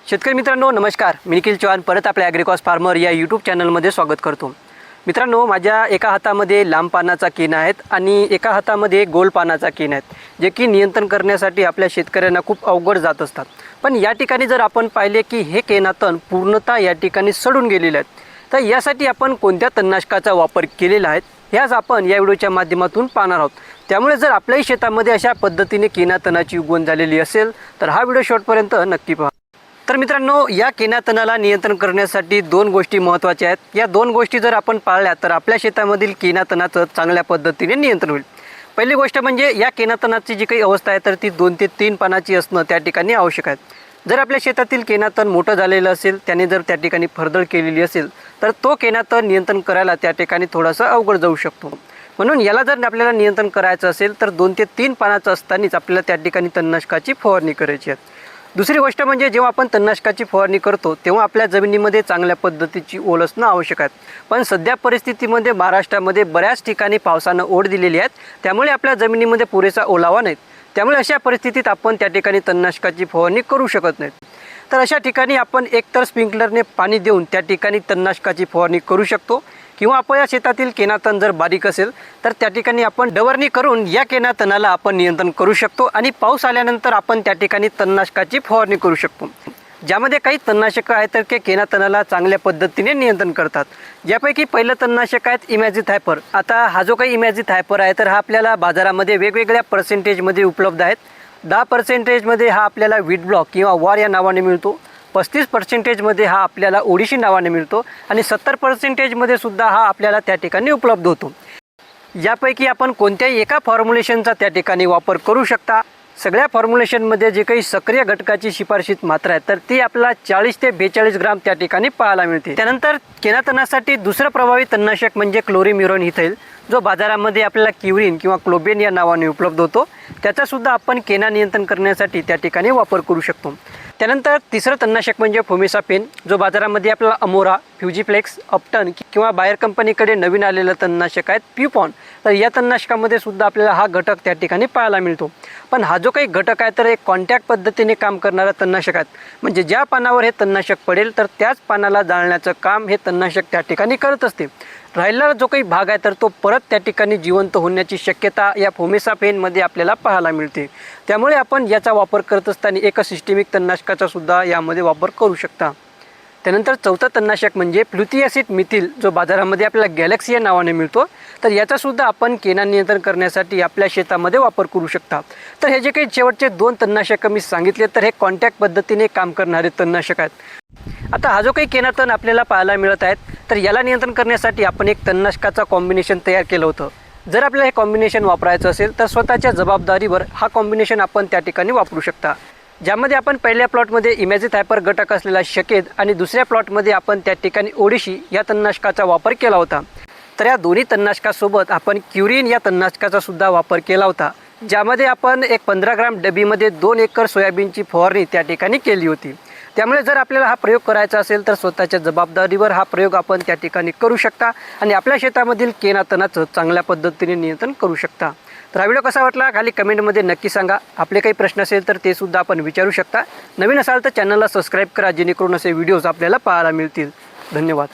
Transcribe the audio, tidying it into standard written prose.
शेतकरी मित्रांनो नमस्कार. मी निखिल चव्हाण परत आपल्या ॲग्रिकॉस्ट फार्मर या यूट्यूब चॅनलमध्ये स्वागत करतो. मित्रांनो, माझ्या एका हातामध्ये लांब पानाचा केन आहेत आणि एका हातामध्ये गोल पानाचा केन आहेत, जे की नियंत्रण करण्यासाठी आपल्या शेतकऱ्यांना खूप अवघड जात असतात. पण या ठिकाणी जर आपण पाहिले की हे केनातन पूर्णतः या ठिकाणी सडून गेलेले आहेत, तर यासाठी आपण कोणत्या तणनाशकाचा वापर केलेला आहे ह्याच आपण या व्हिडिओच्या माध्यमातून पाहणार आहोत. त्यामुळे जर आपल्याही शेतामध्ये अशा पद्धतीने केनातणाची उगवण झालेली असेल तर हा व्हिडिओ शेवटपर्यंत नक्की पहा. तर मित्रांनो, या केनातणाला नियंत्रण करण्यासाठी दोन गोष्टी महत्त्वाच्या आहेत. या दोन गोष्टी जर आपण पाळल्या तर आपल्या शेतामधील केनातणाचं चांगल्या पद्धतीने नियंत्रण होईल. पहिली गोष्ट म्हणजे या केनातणाची जी काही अवस्था आहे तर ती 2 ते 3 पानाची असणं त्या ठिकाणी आवश्यक आहे. जर आपल्या शेतातील केनातण मोठं झालेलं असेल, त्याने जर त्या ठिकाणी फरदळ केलेली असेल तर तो केनातण नियंत्रण करायला त्या ठिकाणी थोडासा अवघड जाऊ शकतो. म्हणून याला जर आपल्याला नियंत्रण करायचं असेल तर 2 ते 3 पानाचं असतानाच आपल्याला त्या ठिकाणी तणनाशकाची फवारणी करायची आहे. दुसरी गोष्ट म्हणजे जेव्हा आपण तणनाशकाची फवारणी करतो तेव्हा आपल्या जमिनीमध्ये चांगल्या पद्धतीची ओल असणं आवश्यक आहे. पण सध्या परिस्थितीमध्ये महाराष्ट्रामध्ये बऱ्याच ठिकाणी पावसानं ओढ दिलेली आहे, त्यामुळे आपल्या जमिनीमध्ये पुरेसा ओलावा नाही. त्यामुळे अशा परिस्थितीत आपण त्या ठिकाणी तणनाशकाची फवारणी करू शकत नाही. तर अशा ठिकाणी आपण एकतर स्प्रिंकलरने पाणी देऊन त्या ठिकाणी तणनाशकाची फवारणी करू शकतो, किंवा आपल्या शेतातील केनातण जर बारीक असेल तर त्या ठिकाणी आपण डवरणी करून या केनातणाला आपण नियंत्रण करू शकतो आणि पाऊस आल्यानंतर आपण त्या ठिकाणी तणनाशकाची फवारणी करू शकतो. ज्यामध्ये काही तणनाशकं आहेत तर ते केनातणाला चांगल्या पद्धतीने नियंत्रण करतात. ज्यापैकी पहिलं तणनाशक आहेत इमॅझिथायपर. आता हा जो काही इमॅझिथायपर आहे तर हा आपल्याला बाजारामध्ये वेगवेगळ्या पर्सेंटेजमध्ये उपलब्ध आहेत. 10% हा आपल्याला वीट ब्लॉक किंवा वार या नावाने मिळतो. 35% हा आपल्याला ओडिशी नावाने मिळतो आणि 70% सुद्धा हा आपल्याला त्या ठिकाणी उपलब्ध होतो. यापैकी आपण कोणत्याही एका फॉर्म्युलेशनचा त्या ठिकाणी वापर करू शकता. सगळ्या फॉर्म्युलेशनमध्ये जे काही सक्रिय घटकाची शिफारशीत मात्रा आहे तर ती आपल्याला 40 ते 42 ग्राम त्या ठिकाणी पाहायला मिळते. त्यानंतर केनातणासाठी दुसरं प्रभावी तणनाशक म्हणजे क्लोरीम्युरोन इथाइल, जो बाजारामध्ये आपल्याला क्युरिन किंवा क्लोबेन या नावाने उपलब्ध होतो. त्याचासुद्धा आपण केना नियंत्रण करण्यासाठी त्या ठिकाणी वापर करू शकतो. त्यानंतर तिसरं तणनाशक म्हणजे फोमिसापेन, जो बाजारामध्ये आपल्याला अमोरा, फ्युजीफ्लेक्स, अपटन किंवा बायर कंपनीकडे नवीन आलेलं तणनाशक आहेत प्युपॉन. तर या तणनाशकामध्ये सुद्धा आपल्याला हा घटक त्या ठिकाणी पाहायला मिळतो. पण हा जो काही घटक आहे तर एक कॉन्टॅक्ट पद्धतीने काम करणारा तणनाशक आहे. म्हणजे ज्या पानावर हे तणनाशक पडेल तर त्याच पानाला जाळण्याचं काम हे तणनाशक त्या ठिकाणी करत असते. राहिलेला जो काही भाग आहे तर तो परत त्या ठिकाणी जिवंत होण्याची शक्यता या फोमिसापेनमध्ये आपल्याला पाहायला मिळते. त्यामुळे आपण याचा वापर करत असताना एक सिस्टेमिक तणनाशकाचा सुद्धा यामध्ये वापर करू शकता. त्यानंतर चौथं तणनाशक म्हणजे फ्लुथियासिड मिथिल, जो बाजारामध्ये आपल्याला गॅलेक्सी या नावाने मिळतो. तर याचासुद्धा आपण केना नियंत्रण करण्यासाठी आपल्या शेतामध्ये वापर करू शकता. तर हे जे काही शेवटचे 2 तणनाशकं मी सांगितले तर हे कॉन्टॅक्ट पद्धतीने काम करणारे तणनाशक आहेत. आता हा जो काही केनातण आपल्याला पाहायला मिळत आहेत तर याला नियंत्रण करण्यासाठी आपण एक तणनाशकाचा कॉम्बिनेशन तयार केलं होतं. जर आपल्याला हे कॉम्बिनेशन वापरायचं असेल तर स्वतःच्या जबाबदारीवर हा कॉम्बिनेशन आपण त्या ठिकाणी वापरू शकता. ज्यामध्ये आपण पहिल्या प्लॉटमध्ये इमॅझिथायपर घटक असलेला शकेद आणि दुसऱ्या प्लॉटमध्ये आपण त्या ठिकाणी ओडिशी या तणनाशकाचा वापर केला होता. तर या दोन्ही तणनाशकासोबत आपण क्युरिन या तणनाशकाचा सुद्धा वापर केला होता, ज्यामध्ये आपण एक 15 ग्राम डबीमध्ये 2 एकर सोयाबीनची फवारणी त्या ठिकाणी केली होती. त्यामुळे जर आपल्याला हा प्रयोग करायचा असेल तर स्वतःच्या जबाबदारीवर हा प्रयोग आपण त्या ठिकाणी करू शकता आणि आपल्या शेतामधील केनातणाचं चांगल्या पद्धतीने नियंत्रण करू शकता. तर हा व्हिडिओ कसा वाटला खाली कमेंटमध्ये नक्की सांगा. आपले काही प्रश्न असेल तर ते सुद्धा आपण विचारू शकता. नवीन असाल तर चॅनलला सबस्क्राईब करा, जेणेकरून असे व्हिडिओज आपल्याला पाहायला मिळतील. धन्यवाद.